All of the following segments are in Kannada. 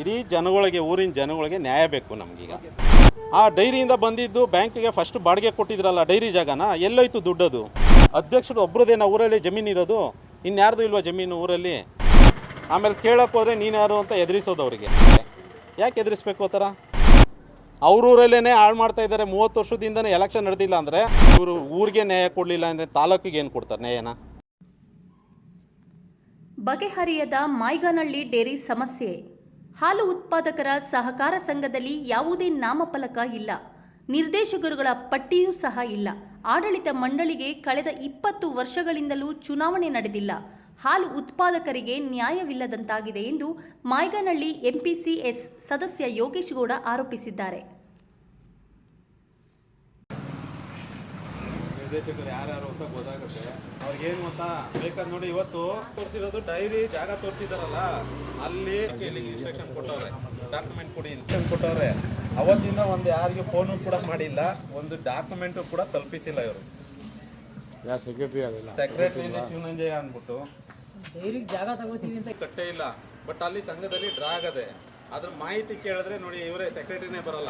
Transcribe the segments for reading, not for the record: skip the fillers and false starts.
ಇಡೀ ಜನಗಳಿಗೆ, ಊರಿನ ಜನಗಳಿಗೆ ನ್ಯಾಯ ಬೇಕು ನಮಗೀಗ. ಆ ಡೈರಿಯಿಂದ ಬಂದಿದ್ದು ಬ್ಯಾಂಕಿಗೆ ಫಸ್ಟ್ ಬಾಡಿಗೆ ಕೊಟ್ಟಿದ್ರಲ್ಲ ಡೈರಿ ಜಾಗನ, ಎಲ್ಲೋಯ್ತು ದುಡ್ಡದು? ಅಧ್ಯಕ್ಷರು ಒಬ್ರದೇನ ಊರಲ್ಲಿ ಜಮೀನು ಇರೋದು? ಇನ್ಯಾರ್ದು ಇಲ್ವಾ ಜಮೀನು ಊರಲ್ಲಿ? ಆಮೇಲೆ ಕೇಳಕ್ಕೆ ಹೋದರೆ ನೀನು ಯಾರು ಅಂತ ಎದುರಿಸೋದು ಅವರಿಗೆ. ಯಾಕೆ ಎದುರಿಸ್ಬೇಕು ಆ ಥರ? ಅವ್ರೂರಲ್ಲೇ ಹಾಳು ಮಾಡ್ತಾ ಇದ್ದಾರೆ. 30 ವರ್ಷದಿಂದನೇ ಎಲೆಕ್ಷನ್ ನಡೆದಿಲ್ಲ ಅಂದರೆ ಇವರು ಊರಿಗೆ ನ್ಯಾಯ ಕೊಡಲಿಲ್ಲ ಅಂದರೆ ತಾಲೂಕಿಗೆ ಏನು ಕೊಡ್ತಾರೆ ನ್ಯಾಯನ? ಬಗೆಹರಿಯದ ಮಾಯ್ಗಾನಹಳ್ಳಿ ಡೇರಿ ಸಮಸ್ಯೆ. ಹಾಲು ಉತ್ಪಾದಕರ ಸಹಕಾರ ಸಂಘದಲ್ಲಿ ಯಾವುದೇ ನಾಮಫಲಕ ಇಲ್ಲ, ನಿರ್ದೇಶಕರುಗಳ ಪಟ್ಟಿಯೂ ಸಹ ಇಲ್ಲ. ಆಡಳಿತ ಮಂಡಳಿಗೆ ಕಳೆದ 20 ವರ್ಷಗಳಿಂದಲೂ ಚುನಾವಣೆ ನಡೆದಿಲ್ಲ. ಹಾಲು ಉತ್ಪಾದಕರಿಗೆ ನ್ಯಾಯವಿಲ್ಲದಂತಾಗಿದೆ ಎಂದು ಮಾಯ್ಗಾನಹಳ್ಳಿ ಎಂಪಿಸಿಎಸ್ ಸದಸ್ಯ ಯೋಗೇಶ್ ಗೌಡ ಆರೋಪಿಸಿದ್ದಾರೆ. ನಿರ್ದೇಶಕರು ಯಾರ್ಯಾರು ಅಂತ ಗೊತ್ತಾಗುತ್ತೆ. ಅವ್ರಿಗೇನು ಗೊತ್ತಾ ಬೇಕಾದ್ರೆ ನೋಡಿ, ಇವತ್ತು ತೋರಿಸಿರೋದು ಡೈರಿ ಜಾಗ ತೋರಿಸಿದಾರಲ್ಲ, ಅಲ್ಲಿ ಇನ್ಸ್ಟ್ರಕ್ಷನ್ ಕೊಟ್ಟವ್ರೆ, ಡಾಕ್ಯುಮೆಂಟ್ ಕೊಡಿ ಇನ್ಸ್ಟ್ರಕ್ಷನ್ ಕೊಟ್ಟವ್ರೆ. ಅವತ್ತಿಂದ ಒಂದು ಯಾರಿಗೆ ಫೋನು ಕೂಡ ಮಾಡಿಲ್ಲ, ಒಂದು ಡಾಕ್ಯುಮೆಂಟು ಕೂಡ ತಲುಪಿಸಿಲ್ಲ ಇವರು. ಸೆಕ್ರೆಟರಿ ಶಿವನಂಜಯ ಅಂದ್ಬಿಟ್ಟು ಜಾಗ ತಗೋತೀವಿ ಅಂತ ಕಟ್ಟೇ ಇಲ್ಲ. ಬಟ್ ಅಲ್ಲಿ ಸಂಘದಲ್ಲಿ ಡ್ರಾ ಆಗದೆ. ಅದ್ರ ಮಾಹಿತಿ ಕೇಳಿದ್ರೆ ನೋಡಿ, ಇವರೇ ಸೆಕ್ರೆಟರಿನೇ ಬರಲ್ಲ.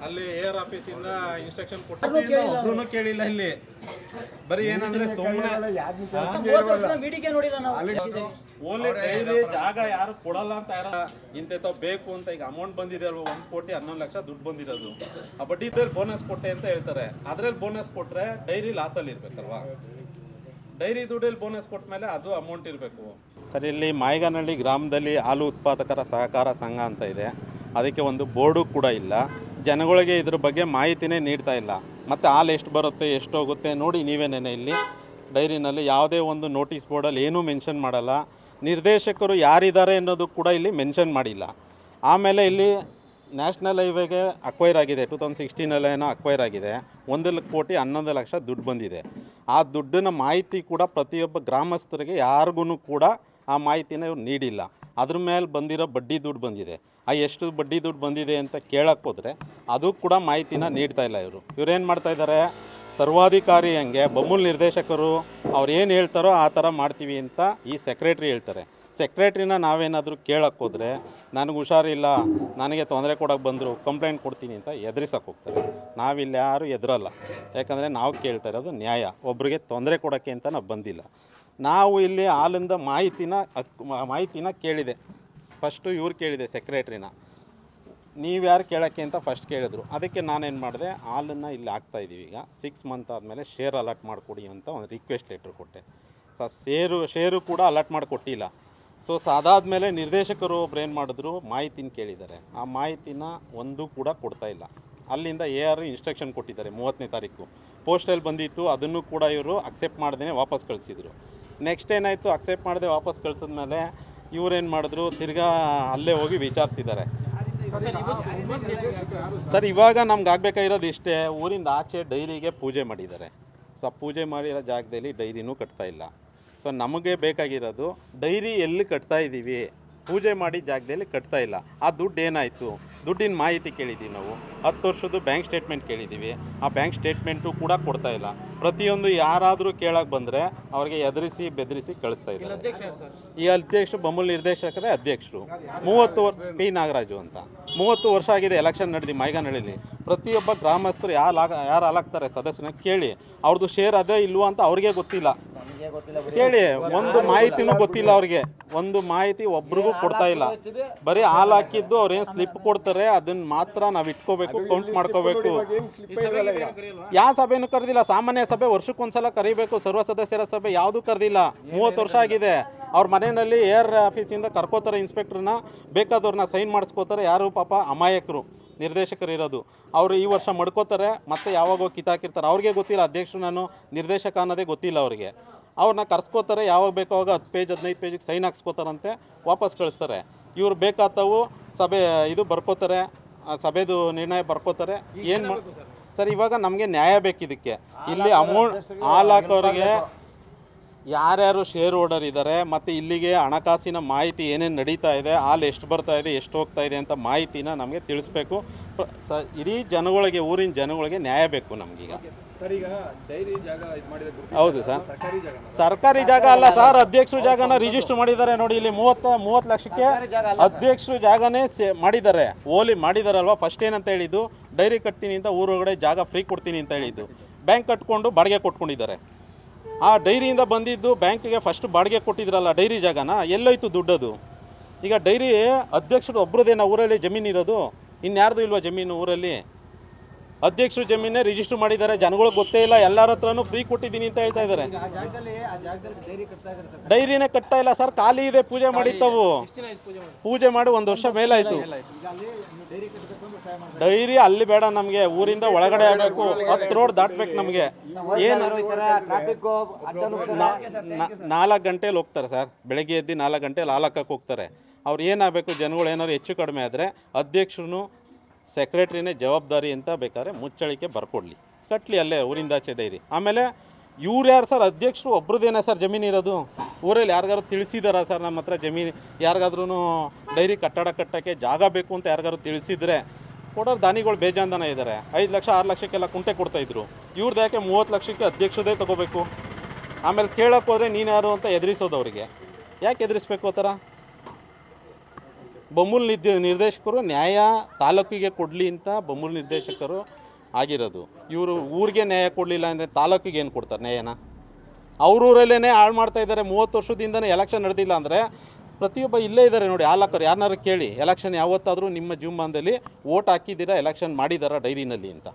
ಅಲ್ಲಿ AR ಆಫೀಸಿಂದ ಇನ್ಸ್ಟ್ರಕ್ಷನ್ ಕೊಟ್ಟಿದ್ದ ಒಬ್ರು ಕೇಳಿಲ್ಲ. ಇಲ್ಲಿ ಬರೀ ಏನಂದ್ರೆ ಸುಮ್ಮನೆ ಓನ್ಲಿ ಡೈರಿ ಜಾಗ ಯಾರು ಕೊಡಲ್ಲ ಅಂತ ಇಂಥ ಬೇಕು ಅಂತ. ಈಗ ಅಮೌಂಟ್ ಬಂದಿದೆ ಅಲ್ವಾ, 1 ಕೋಟಿ 11 ಲಕ್ಷ ದುಡ್ಡು ಬಂದಿರೋದು. ಆ ಬಡ್ಡಿ ಇದ್ರಲ್ಲಿ ಬೋನಸ್ ಕೊಟ್ಟೆ ಅಂತ ಹೇಳ್ತಾರೆ. ಅದ್ರಲ್ಲಿ ಬೋನಸ್ ಕೊಟ್ರೆ ಡೈರಿ ಲಾಸಲ್ಲಿ ಇರ್ಬೇಕಲ್ವಾ? ಡೈರಿ ದುಡ್ಡಲ್ಲಿ ಬೋನಸ್ ಕೊಟ್ಟ ಮೇಲೆ ಅದು ಅಮೌಂಟ್ ಇರಬೇಕು. ಸರ್, ಇಲ್ಲಿ ಮಾಯ್ಗಾನಹಳ್ಳಿ ಗ್ರಾಮದಲ್ಲಿ ಹಾಲು ಉತ್ಪಾದಕರ ಸಹಕಾರ ಸಂಘ ಅಂತ ಇದೆ. ಅದಕ್ಕೆ ಒಂದು ಬೋರ್ಡು ಕೂಡ ಇಲ್ಲ. ಜನಗಳಿಗೆ ಇದ್ರ ಬಗ್ಗೆ ಮಾಹಿತಿನೇ ನೀಡ್ತಾ ಇಲ್ಲ. ಮತ್ತು ಹಾಲು ಎಷ್ಟು ಬರುತ್ತೆ, ಎಷ್ಟು ಹೋಗುತ್ತೆ ನೋಡಿ ನೀವೇನೇನೆ. ಇಲ್ಲಿ ಡೈರಿನಲ್ಲಿ ಯಾವುದೇ ಒಂದು ನೋಟಿಸ್ ಬೋರ್ಡಲ್ಲಿ ಏನೂ ಮೆನ್ಷನ್ ಮಾಡಲ್ಲ. ನಿರ್ದೇಶಕರು ಯಾರಿದ್ದಾರೆ ಅನ್ನೋದು ಕೂಡ ಇಲ್ಲಿ ಮೆನ್ಷನ್ ಮಾಡಿಲ್ಲ. ಆಮೇಲೆ ಇಲ್ಲಿ ನ್ಯಾಷನಲ್ ಹೈವೇಗೆ ಅಕ್ವೈರ್ ಆಗಿದೆ, 2016 ಅಕ್ವೈರ್ ಆಗಿದೆ. 1 ಕೋಟಿ 11 ಲಕ್ಷ ದುಡ್ಡು ಬಂದಿದೆ. ಆ ದುಡ್ಡಿನ ಮಾಹಿತಿ ಕೂಡ ಪ್ರತಿಯೊಬ್ಬ ಗ್ರಾಮಸ್ಥರಿಗೆ ಯಾರಿಗೂ ಕೂಡ ಆ ಮಾಹಿತಿನ ಇವ್ರು ನೀಡಿಲ್ಲ. ಅದ್ರ ಮೇಲೆ ಬಂದಿರೋ ಬಡ್ಡಿ ದುಡ್ಡು ಬಂದಿದೆ. ಆ ಎಷ್ಟು ಬಡ್ಡಿ ದುಡ್ಡು ಬಂದಿದೆ ಅಂತ ಕೇಳಕ್ಕೆ ಹೋದರೆ ಅದು ಕೂಡ ಮಾಹಿತಿನ ನೀಡ್ತಾ ಇಲ್ಲ ಇವರು. ಇವರೇನು ಮಾಡ್ತಾಯಿದ್ದಾರೆ, ಸರ್ವಾಧಿಕಾರಿ ಹಂಗೆ ಬೊಮ್ಮಲ್ ನಿರ್ದೇಶಕರು ಅವ್ರು ಏನು ಹೇಳ್ತಾರೋ ಆ ಥರ ಮಾಡ್ತೀವಿ ಅಂತ ಈ ಸೆಕ್ರೆಟ್ರಿ ಹೇಳ್ತಾರೆ. ಸೆಕ್ರೆಟ್ರಿನ ನಾವೇನಾದರೂ ಕೇಳಕ್ಕೆ ಹೋದರೆ ನನಗೆ ಹುಷಾರಿಲ್ಲ, ನನಗೆ ತೊಂದರೆ ಕೊಡೋಕ್ಕೆ ಬಂದರು, ಕಂಪ್ಲೇಂಟ್ ಕೊಡ್ತೀನಿ ಅಂತ ಎದುರಿಸೋಕೆ ಹೋಗ್ತಾರೆ. ನಾವಿಲ್ಲಿ ಯಾರು ಎದುರಲ್ಲ. ಯಾಕಂದರೆ ನಾವು ಕೇಳ್ತಾ ಇರೋದು ನ್ಯಾಯ. ಒಬ್ರಿಗೆ ತೊಂದರೆ ಕೊಡೋಕ್ಕೆ ಅಂತ ನಾವು ಬಂದಿಲ್ಲ. ನಾವು ಇಲ್ಲಿ ಹಾಲಿಂದ ಮಾಹಿತಿನ ಕೇಳಿದೆ. ಫಸ್ಟು ಇವ್ರು ಕೇಳಿದೆ ಸೆಕ್ರೆಟ್ರಿನ, ನೀವು ಯಾರು ಕೇಳೋಕ್ಕೆ ಅಂತ ಫಸ್ಟ್ ಕೇಳಿದ್ರು. ಅದಕ್ಕೆ ನಾನೇನು ಮಾಡಿದೆ, ಹಾಲನ್ನು ಇಲ್ಲಿ ಹಾಕ್ತಾಯಿದ್ದೀವಿ. ಈಗ 6 ಮಂತ್ ಆದಮೇಲೆ ಶೇರ್ ಅಲಾಟ್ ಮಾಡಿಕೊಡಿ ಅಂತ ಒಂದು ರಿಕ್ವೆಸ್ಟ್ ಲೆಟ್ರ್ ಕೊಟ್ಟೆ. ಶೇರು ಕೂಡ ಅಲಾಟ್ ಮಾಡಿ ಕೊಟ್ಟಿಲ್ಲ. ಸೊ ಅದಾದಮೇಲೆ ನಿರ್ದೇಶಕರು ಒಬ್ರು ಏನು ಮಾಡಿದ್ರು, ಮಾಹಿತಿನ ಕೇಳಿದ್ದಾರೆ. ಆ ಮಾಹಿತಿನ ಒಂದು ಕೂಡ ಕೊಡ್ತಾ ಇಲ್ಲ. ಅಲ್ಲಿಂದ AR ಇನ್ಸ್ಟ್ರಕ್ಷನ್ ಕೊಟ್ಟಿದ್ದಾರೆ 30ನೇ ತಾರೀಕು. ಪೋಸ್ಟಲ್ಲಿ ಬಂದಿತ್ತು, ಅದನ್ನು ಕೂಡ ಇವರು ಅಕ್ಸೆಪ್ಟ್ ಮಾಡ್ದೇ ವಾಪಸ್ ಕಳಿಸಿದ್ರು. ನೆಕ್ಸ್ಟ್ ಏನಾಯಿತು, ಅಕ್ಸೆಪ್ಟ್ ಮಾಡದೆ ವಾಪಸ್ ಕಳಿಸಿದ್ಮೇಲೆ ಇವರೇನು ಮಾಡಿದ್ರು, ತಿರ್ಗಾ ಅಲ್ಲೇ ಹೋಗಿ ವಿಚಾರಿಸಿದ್ದಾರೆ. ಸರ್, ಇವಾಗ ನಮ್ಗೆ ಆಗಬೇಕಾಗಿರೋದು ಇಷ್ಟೇ, ಊರಿಂದ ಆಚೆ ಡೈರಿಗೆ ಪೂಜೆ ಮಾಡಿದ್ದಾರೆ. ಸೊ ಪೂಜೆ ಮಾಡಿರೋ ಜಾಗದಲ್ಲಿ ಡೈರಿನೂ ಕಟ್ತಾ ಇಲ್ಲ. ಸೊ ನಮಗೆ ಬೇಕಾಗಿರೋದು ಡೈರಿ ಎಲ್ಲಿ ಕಟ್ತಾ ಇದ್ದೀವಿ, ಪೂಜೆ ಮಾಡಿ ಜಾಗದಲ್ಲಿ ಕಟ್ತಾ ಇಲ್ಲ. ಆ ದುಡ್ಡು ಏನಾಯಿತು, ದುಡ್ಡಿನ ಮಾಹಿತಿ ಕೇಳಿದ್ದೀವಿ ನಾವು. 10 ವರ್ಷದ್ದು ಬ್ಯಾಂಕ್ ಸ್ಟೇಟ್ಮೆಂಟ್ ಕೇಳಿದ್ದೀವಿ. ಆ ಬ್ಯಾಂಕ್ ಸ್ಟೇಟ್ಮೆಂಟು ಕೂಡ ಕೊಡ್ತಾ ಇಲ್ಲ. ಪ್ರತಿಯೊಂದು ಯಾರಾದರೂ ಕೇಳಕ್ಕೆ ಬಂದರೆ ಅವ್ರಿಗೆ ಎದುರಿಸಿ ಬೆದರಿಸಿ ಕಳಿಸ್ತಾ ಇದ್ದಾರೆ. ಈ ಅಧ್ಯಕ್ಷರು ಬೊಮ್ಮಲ್ ನಿರ್ದೇಶಕರೇ ಅಧ್ಯಕ್ಷರು. 30 P ನಾಗರಾಜು ಅಂತ. 30 ವರ್ಷ ಆಗಿದೆ ಎಲೆಕ್ಷನ್ ನಡೆದು ಮಾಯ್ಗಾನಹಳ್ಳಿಲಿ. ಪ್ರತಿಯೊಬ್ಬ ಗ್ರಾಮಸ್ಥರು ಯಾರು ಹಾಲಾಗ್ತಾರೆ ಸದಸ್ಯನ ಕೇಳಿ, ಅವ್ರದ್ದು ಶೇರ್ ಅದೇ ಇಲ್ವಾ ಅಂತ ಅವ್ರಿಗೆ ಗೊತ್ತಿಲ್ಲ. ಕೇಳಿ, ಒಂದು ಮಾಹಿತಿನೂ ಗೊತ್ತಿಲ್ಲ ಅವ್ರಿಗೆ. ಒಂದು ಮಾಹಿತಿ ಒಬ್ರಿಗೂ ಕೊಡ್ತಾ ಇಲ್ಲ. ಬರೀ ಹಾಲು ಹಾಕಿದ್ದು ಅವ್ರೇನು ಸ್ಲಿಪ್ ಕೊಡ್ತಾರೆ, ಅದನ್ನ ಮಾತ್ರ ನಾವು ಇಟ್ಕೋಬೇಕು, ಕೌಂಟ್ ಮಾಡ್ಕೋಬೇಕು. ಯಾವ ಸಭೆನೂ ಕರೆದಿಲ್ಲ. ಸಾಮಾನ್ಯ ಸಭೆ ವರ್ಷಕ್ಕೊಂದ್ಸಲ ಕರಿಬೇಕು, ಸರ್ವ ಸದಸ್ಯರ ಸಭೆ ಯಾವುದೂ ಕರೆದಿಲ್ಲ. 30 ವರ್ಷ ಆಗಿದೆ. ಅವ್ರ ಮನೆಯಲ್ಲಿ AR ಆಫೀಸಿಂದ ಕರ್ಕೋತಾರೆ ಇನ್ಸ್ಪೆಕ್ಟ್ರನ್ನ, ಬೇಕಾದವ್ರನ್ನ ಸೈನ್ ಮಾಡಿಸ್ಕೋತಾರೆ. ಯಾರು ಪಾಪ ಅಮಾಯಕರು ನಿರ್ದೇಶಕರು ಇರೋದು, ಅವರು ಈ ವರ್ಷ ಮಡ್ಕೋತಾರೆ, ಮತ್ತೆ ಯಾವಾಗ ಕಿತ್ತಾಕಿರ್ತಾರೆ. ಅವ್ರಿಗೆ ಗೊತ್ತಿಲ್ಲ, ಅಧ್ಯಕ್ಷರು ನಾನು ನಿರ್ದೇಶಕ ಅನ್ನೋದೇ ಗೊತ್ತಿಲ್ಲ ಅವ್ರಿಗೆ. ಅವ್ರನ್ನ ಕರ್ಸ್ಕೋತಾರೆ, ಯಾವಾಗ ಬೇಕೋ ಆವಾಗ 10 ಪೇಜ್ 15 ಪೇಜಿಗೆ ಸೈನ್ ಹಾಕ್ಸ್ಕೋತಾರಂತೆ, ವಾಪಸ್ ಕಳಿಸ್ತಾರೆ. ಇವ್ರು ಬೇಕಾದವು ಸಭೆ ಇದು ಬರ್ಕೋತಾರೆ, ಸಭೆದು ನಿರ್ಣಯ ಬರ್ಕೋತಾರೆ. ಏನು ಸರ್, ಇವಾಗ ನಮಗೆ ನ್ಯಾಯ ಬೇಕಿದ್ದಕ್ಕೆ. ಇಲ್ಲಿ ಅಮೌಂಟ್ ಹಾಲು ಹಾಕೋರಿಗೆ ಯಾರ್ಯಾರು ಶೇರ್ ಹೋಲ್ಡರ್ ಇದ್ದಾರೆ ಮತ್ತು ಇಲ್ಲಿಗೆ ಹಣಕಾಸಿನ ಮಾಹಿತಿ ಏನೇನು ನಡೀತಾ ಇದೆ, ಹಾಲು ಎಷ್ಟು ಬರ್ತಾ ಇದೆ, ಎಷ್ಟು ಹೋಗ್ತಾ ಇದೆ ಅಂತ ಮಾಹಿತಿನ ನಮಗೆ ತಿಳಿಸ್ಬೇಕು. ಇಡೀ ಜನಗಳಿಗೆ, ಊರಿನ ಜನಗಳಿಗೆ ನ್ಯಾಯ ಬೇಕು ನಮಗೀಗ. ಹೌದು ಸರ್, ಸರ್ಕಾರಿ ಜಾಗ ಅಲ್ಲ ಸರ್, ಅಧ್ಯಕ್ಷರು ಜಾಗನ ರಿಜಿಸ್ಟರ್ ಮಾಡಿದ್ದಾರೆ ನೋಡಿ. ಇಲ್ಲಿ 30 ಲಕ್ಷಕ್ಕೆ ಅಧ್ಯಕ್ಷರು ಜಾಗನೇ ಮಾಡಿದ್ದಾರೆ, ಓಲಿ ಮಾಡಿದಾರಲ್ವ. ಫಸ್ಟ್ ಏನಂತ ಹೇಳಿದ್ದು, ಡೈರಿ ಕಟ್ತೀನಿ ಅಂತ ಊರೊಳಗಡೆ ಜಾಗ ಫ್ರೀ ಕೊಡ್ತೀನಿ ಅಂತ ಹೇಳಿದ್ದು. ಬ್ಯಾಂಕ್ ಕಟ್ಕೊಂಡು ಬಾಡಿಗೆ ಕೊಟ್ಕೊಂಡಿದ್ದಾರೆ. ಆ ಡೈರಿಯಿಂದ ಬಂದಿದ್ದು ಬ್ಯಾಂಕಿಗೆ ಫಸ್ಟ್ ಬಾಡಿಗೆ ಕೊಟ್ಟಿದ್ರಲ್ಲ ಡೈರಿ ಜಾಗನ, ಎಲ್ಲೋಯ್ತು ದುಡ್ಡದು? ಈಗ ಡೈರಿ ಅಧ್ಯಕ್ಷರು ಒಬ್ರದೇನ ಊರಲ್ಲಿ ಜಮೀನು ಇರೋದು? ಇನ್ಯಾರ್ದು ಇಲ್ವಾ ಜಮೀನು ಊರಲ್ಲಿ? ಅಧ್ಯಕ್ಷರು ಜಮೀನೇ ರಿಜಿಸ್ಟರ್ ಮಾಡಿದ್ದಾರೆ, ಜನಗಳಿಗೆ ಗೊತ್ತೇ ಇಲ್ಲ. ಎಲ್ಲರ ಹತ್ರನೂ ಫ್ರೀ ಕೊಟ್ಟಿದ್ದೀನಿ ಅಂತ ಹೇಳ್ತಾ ಇದ್ದಾರೆ. ಡೈರಿನೇ ಕಟ್ತಾ ಇಲ್ಲ ಸರ್, ಖಾಲಿ ಇದೆ. ಪೂಜೆ ಮಾಡಿತ್ತವು, ಪೂಜೆ ಮಾಡಿ 1 ವರ್ಷ ಮೇಲಾಯಿತು. ಡೈರಿ ಅಲ್ಲಿ ಬೇಡ ನಮಗೆ, ಊರಿಂದ ಒಳಗಡೆ ಆಗಬೇಕು, 10 ರೋಡ್ ದಾಟ್ಬೇಕು ನಮಗೆ. ಏನು 4 ಗಂಟೆಲಿ ಹೋಗ್ತಾರೆ ಸರ್, ಬೆಳಗ್ಗೆ ಎದ್ದು 4 ಗಂಟೆಲಿ ಹಾಲು ಹಾಕಕ್ಕೆ ಹೋಗ್ತಾರೆ. ಅವ್ರು ಏನಾಗಬೇಕು, ಜನಗಳು ಏನಾದ್ರು ಹೆಚ್ಚು ಕಡಿಮೆ ಆದರೆ ಅಧ್ಯಕ್ಷರು ಸೆಕ್ರೆಟ್ರಿನೇ ಜವಾಬ್ದಾರಿ ಅಂತ ಬೇಕಾದ್ರೆ ಮುಚ್ಚಳಿಕೆ ಬರ್ಕೊಡ್ಲಿ, ಕಟ್ಟಲಿ ಅಲ್ಲೇ ಊರಿಂದಾಚೆ ಡೈರಿ. ಆಮೇಲೆ ಇವ್ರು ಯಾರು ಸರ್, ಅಧ್ಯಕ್ಷರು ಒಬ್ರದ್ದೇನೆ ಸರ್ ಜಮೀನು ಇರೋದು? ಊರಲ್ಲಿ ಯಾರಿಗಾರು ತಿಳಿಸಿದಾರ ಸರ್ ನಮ್ಮ ಹತ್ರ ಜಮೀನು, ಯಾರಿಗಾದ್ರೂ ಡೈರಿ ಕಟ್ಟಡ ಕಟ್ಟೋಕ್ಕೆ ಜಾಗ ಬೇಕು ಅಂತ ಯಾರಿಗಾರು ತಿಳಿಸಿದ್ರೆ ಕೊಡೋರು ದಾನಿಗಳು ಬೇಜಾನ್ ಜನ ಇದ್ದಾರೆ. 5 ಲಕ್ಷ 6 ಲಕ್ಷಕ್ಕೆಲ್ಲ ಕುಂಟೆ ಕೊಡ್ತಾಯಿದ್ರು. ಇವ್ರದ್ದು ಯಾಕೆ 30 ಲಕ್ಷಕ್ಕೆ ಅಧ್ಯಕ್ಷರದೇ ತೊಗೋಬೇಕು? ಆಮೇಲೆ ಕೇಳೋಕ್ಕೆ ಹೋದರೆ ನೀನು ಯಾರು ಅಂತ ಎದುರಿಸೋದು ಅವ್ರಿಗೆ. ಯಾಕೆ ಎದುರಿಸ್ಬೇಕು ಆ ಥರ? ಬೊಮ್ಮೂಲ್ ನಿರ್ದೇಶಕರು ನ್ಯಾಯ ತಾಲೂಕಿಗೆ ಕೊಡಲಿ ಅಂತ ಬೊಮ್ಮೂಲ್ ನಿರ್ದೇಶಕರು ಆಗಿರೋದು. ಇವರು ಊರಿಗೆ ನ್ಯಾಯ ಕೊಡಲಿಲ್ಲ ಅಂದರೆ ತಾಲೂಕಿಗೆ ಏನು ಕೊಡ್ತಾರೆ ನ್ಯಾಯನ? ಅವ್ರೂರಲ್ಲೇ ಹಾಳು ಮಾಡ್ತಾ ಇದ್ದಾರೆ. 30 ವರ್ಷದಿಂದನೇ ಎಲೆಕ್ಷನ್ ನಡೆದಿಲ್ಲ ಅಂದರೆ ಪ್ರತಿಯೊಬ್ಬ ಇಲ್ಲೇ ಇದ್ದಾರೆ ನೋಡಿ ಹಾಲಕ್ಕರು. ಯಾರನ್ನಾರು ಕೇಳಿ, ಎಲೆಕ್ಷನ್ ಯಾವತ್ತಾದರೂ ನಿಮ್ಮ ಜೀವಮಾನದಲ್ಲಿ ವೋಟ್ ಹಾಕಿದ್ದೀರಾ, ಎಲೆಕ್ಷನ್ ಮಾಡಿದಾರಾ ಡೈರಿನಲ್ಲಿ ಅಂತ?